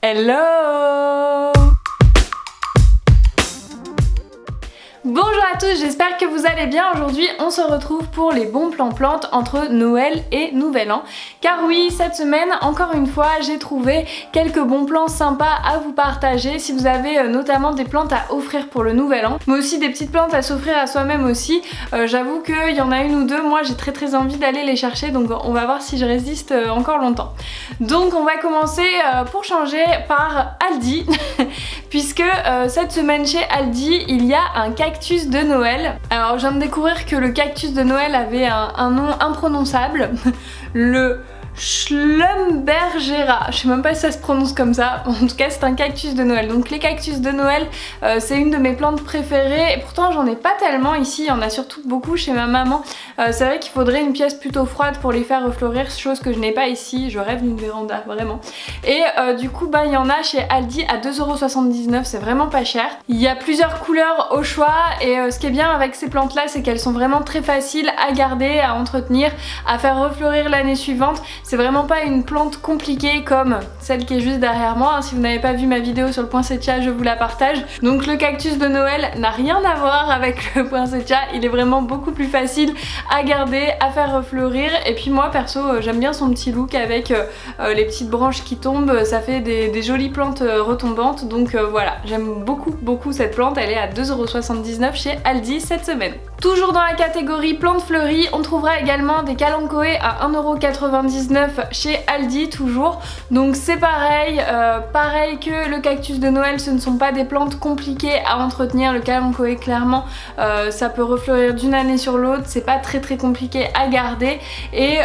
Hello! Bonjour à tous, j'espère que vous allez bien. Aujourd'hui on se retrouve pour les bons plans plantes entre Noël et Nouvel An. Car oui, cette semaine, encore une fois, j'ai trouvé quelques bons plans sympas à vous partager. Si vous avez notamment des plantes à offrir pour le Nouvel An, mais aussi des petites plantes à s'offrir à soi-même aussi. J'avoue qu'il y en a une ou deux, moi j'ai très envie d'aller les chercher, donc on va voir si je résiste encore longtemps. Donc on va commencer pour changer par Aldi, puisque cette semaine chez Aldi, il y a un cactus de Noël. Alors je viens de découvrir que le cactus de Noël avait un nom imprononçable, le Schlumbergera, je sais même pas si ça se prononce comme ça, en tout cas c'est un cactus de Noël. Donc les cactus de Noël, c'est une de mes plantes préférées et pourtant j'en ai pas tellement ici, il y en a surtout beaucoup chez ma maman. C'est vrai qu'il faudrait une pièce plutôt froide pour les faire refleurir, chose que je n'ai pas ici, je rêve d'une véranda vraiment. Et du coup il y en a chez Aldi à 2,79 €, c'est vraiment pas cher. Il y a plusieurs couleurs au choix et ce qui est bien avec ces plantes là, c'est qu'elles sont vraiment très faciles à garder, à entretenir, à faire refleurir l'année suivante. C'est vraiment pas une plante compliquée comme celle qui est juste derrière moi. Si vous n'avez pas vu ma vidéo sur le poinsettia, je vous la partage. Donc le cactus de Noël n'a rien à voir avec le poinsettia, il est vraiment beaucoup plus facile à garder, à faire refleurir. Et puis moi perso, j'aime bien son petit look avec les petites branches qui tombent, ça fait des jolies plantes retombantes. Donc voilà, j'aime beaucoup cette plante, elle est à 2,79 € chez Aldi cette semaine. Toujours dans la catégorie plantes fleuries, on trouvera également des kalanchoé à 1,99 € chez Aldi toujours. Donc c'est pareil, pareil que le cactus de Noël, ce ne sont pas des plantes compliquées à entretenir. Le kalanchoé clairement ça peut refleurir d'une année sur l'autre, c'est pas très compliqué à garder. Et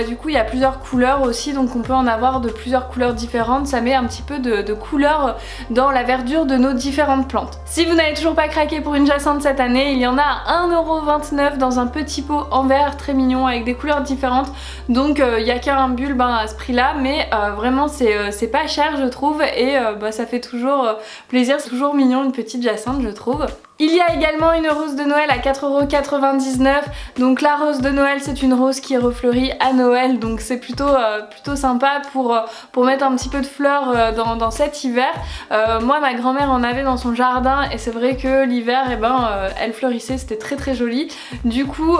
du coup il y a plusieurs couleurs aussi, donc on peut en avoir de plusieurs couleurs différentes. Ça met un petit peu de couleur dans la verdure de nos différentes plantes. Si vous n'avez toujours pas craqué pour une jacinthe cette année, il y en a à 1,29 € dans un petit pot en verre très mignon avec des couleurs différentes. Donc il n'y a qu'un bulbe à ce prix là, mais vraiment c'est pas cher je trouve, et ça fait toujours plaisir, c'est toujours mignon une petite jacinthe je trouve. Il y a également une rose de Noël à 4,99 €. Donc la rose de Noël, c'est une rose qui refleurit à Noël, donc c'est plutôt sympa pour mettre un petit peu de fleurs dans cet hiver. Moi ma grand-mère en avait dans son jardin et c'est vrai que l'hiver elle fleurissait, c'était très joli. Du coup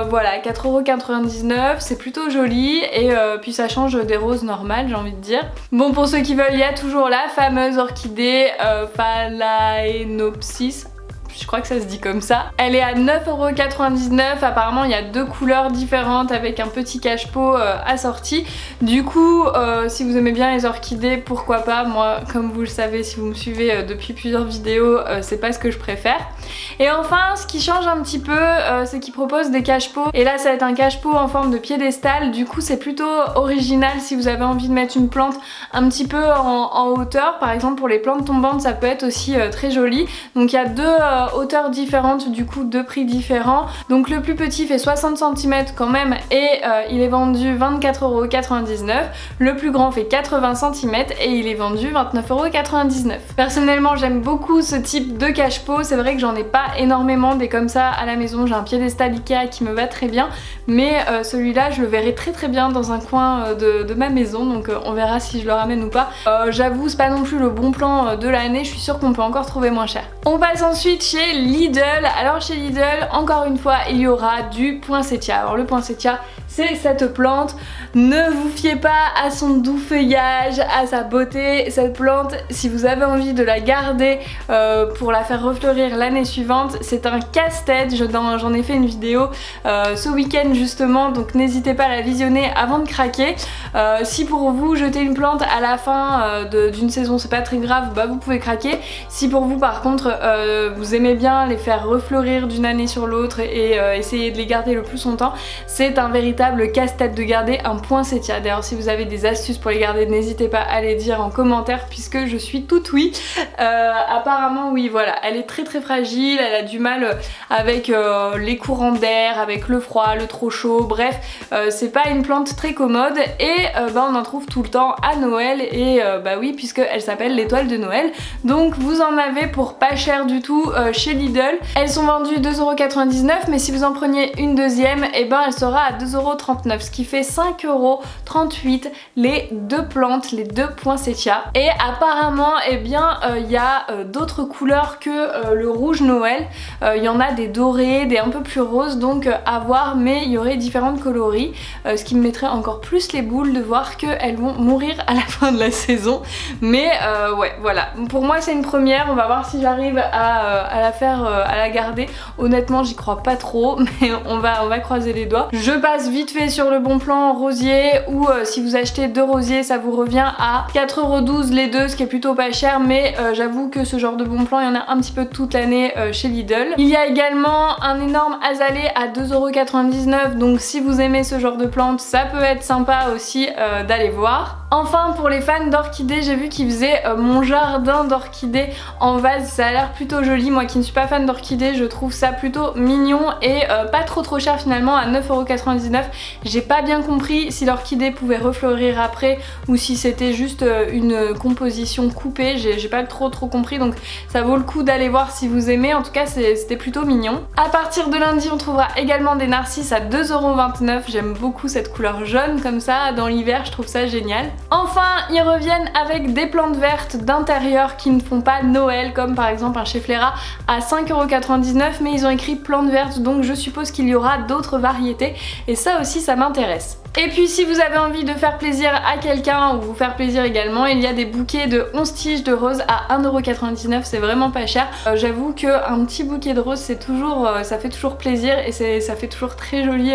voilà, 4,99 €, c'est plutôt joli et puis ça change des roses normales j'ai envie de dire. Bon, pour ceux qui veulent, il y a toujours la fameuse orchidée Phalaenopsis. Je crois que ça se dit comme ça. Elle est à 9,99 €. Apparemment il y a deux couleurs différentes avec un petit cache-pot assorti. Du coup si vous aimez bien les orchidées, pourquoi pas. Moi comme vous le savez si vous me suivez depuis plusieurs vidéos, c'est pas ce que je préfère. Et enfin ce qui change un petit peu, c'est qu'ils proposent des cache-pots. Et là ça va être un cache-pot en forme de piédestal. Du coup c'est plutôt original si vous avez envie de mettre une plante un petit peu en hauteur. Par exemple pour les plantes tombantes ça peut être aussi très joli. Donc il y a deux hauteurs différentes, du coup deux prix différents. Donc le plus petit fait 60 cm quand même et il est vendu 24,99 €. Le plus grand fait 80 cm et il est vendu 29,99 €. Personnellement j'aime beaucoup ce type de cache-pot. C'est vrai que j'en ai pas énormément des comme ça à la maison. J'ai un piédestal Ikea qui me va très bien, mais celui-là je le verrai très bien dans un coin de ma maison, donc on verra si je le ramène ou pas. J'avoue c'est pas non plus le bon plan de l'année, je suis sûre qu'on peut encore trouver moins cher. On passe ensuite chez Lidl. Alors chez Lidl, encore une fois, il y aura du poinsettia. Alors le poinsettia, c'est cette plante. Ne vous fiez pas à son doux feuillage, à sa beauté. Cette plante, si vous avez envie de la garder pour la faire refleurir l'année suivante, c'est un casse-tête. J'en ai fait une vidéo ce week-end justement, donc n'hésitez pas à la visionner avant de craquer. Si pour vous jeter une plante à la fin d'une saison c'est pas très grave, vous pouvez craquer. Si pour vous par contre vous aimez bien les faire refleurir d'une année sur l'autre et essayer de les garder le plus longtemps, c'est un véritable casse-tête de garder un poinsettia. D'ailleurs si vous avez des astuces pour les garder, n'hésitez pas à les dire en commentaire puisque je suis toute oui. Apparemment oui, voilà, elle est très fragile, elle a du mal avec les courants d'air, avec le froid, le trop chaud, bref c'est pas une plante très commode et on en trouve tout le temps à Noël et oui, puisque elle s'appelle l'étoile de Noël. Donc vous en avez pour pas cher du tout chez Lidl. Elles sont vendues 2,99 €, mais si vous en preniez une deuxième, elle sera à 2,99 €. 5,39€, ce qui fait 5,38€ les deux plantes, les deux poinsettias. Et apparemment, eh bien, il y a d'autres couleurs que le rouge Noël. Il y en a des dorés, des un peu plus roses, donc à voir, mais il y aurait différentes coloris, ce qui me mettrait encore plus les boules de voir qu'elles vont mourir à la fin de la saison. Mais ouais, voilà. Pour moi, c'est une première. On va voir si j'arrive à la faire, à la garder. Honnêtement, j'y crois pas trop, mais on va croiser les doigts. Je passe vite fait sur le Bonplan rosier, où si vous achetez 2 rosiers, ça vous revient à 4,12€ les deux, ce qui est plutôt pas cher, mais j'avoue que ce genre de Bonplan, il y en a un petit peu toute l'année chez Lidl. Il y a également un énorme azalée à 2,99€, donc si vous aimez ce genre de plante, ça peut être sympa aussi d'aller voir. Enfin, pour les fans d'orchidées, j'ai vu qu'ils faisaient mon jardin d'orchidées en vase. Ça a l'air plutôt joli. Moi qui ne suis pas fan d'orchidées, je trouve ça plutôt mignon et pas trop cher finalement, à 9,99€. J'ai pas bien compris si l'orchidée pouvait refleurir après ou si c'était juste une composition coupée. J'ai pas trop compris, donc ça vaut le coup d'aller voir si vous aimez. En tout cas, c'était plutôt mignon. À partir de lundi, on trouvera également des narcisses à 2,29€. J'aime beaucoup cette couleur jaune comme ça. Dans l'hiver, je trouve ça génial. Enfin, ils reviennent avec des plantes vertes d'intérieur qui ne font pas Noël, comme par exemple un Schefflera à 5,99€, mais ils ont écrit plantes vertes, donc je suppose qu'il y aura d'autres variétés, et ça aussi, ça m'intéresse. Et puis si vous avez envie de faire plaisir à quelqu'un ou vous faire plaisir également, il y a des bouquets de 11 tiges de roses à 1,99€, c'est vraiment pas cher. J'avoue qu'un petit bouquet de roses, c'est toujours, ça fait toujours plaisir et ça fait toujours très joli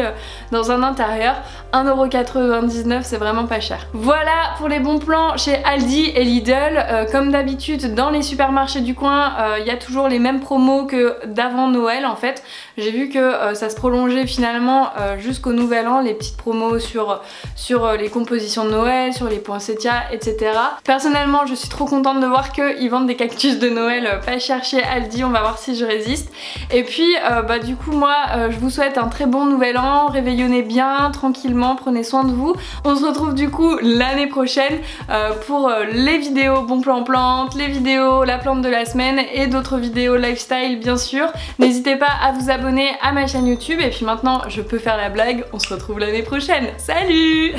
dans un intérieur. 1,99€, c'est vraiment pas cher. Voilà pour les bons plans chez Aldi et Lidl. Comme d'habitude, dans les supermarchés du coin, il y a toujours les mêmes promos que d'avant Noël en fait. J'ai vu que ça se prolongeait finalement jusqu'au nouvel an, les petites promos sur les compositions de Noël, sur les poinsettias, etc. Personnellement, je suis trop contente de voir qu'ils vendent des cactus de Noël pas cher chez Aldi. On va voir si je résiste. Et puis du coup moi je vous souhaite un très bon nouvel an, réveillonnez bien, tranquillement, prenez soin de vous. On se retrouve du coup l'année prochaine pour les vidéos bon plan plante, les vidéos la plante de la semaine et d'autres vidéos lifestyle bien sûr. N'hésitez pas à vous abonner à ma chaîne YouTube, et puis maintenant je peux faire la blague, on se retrouve l'année prochaine. Salut!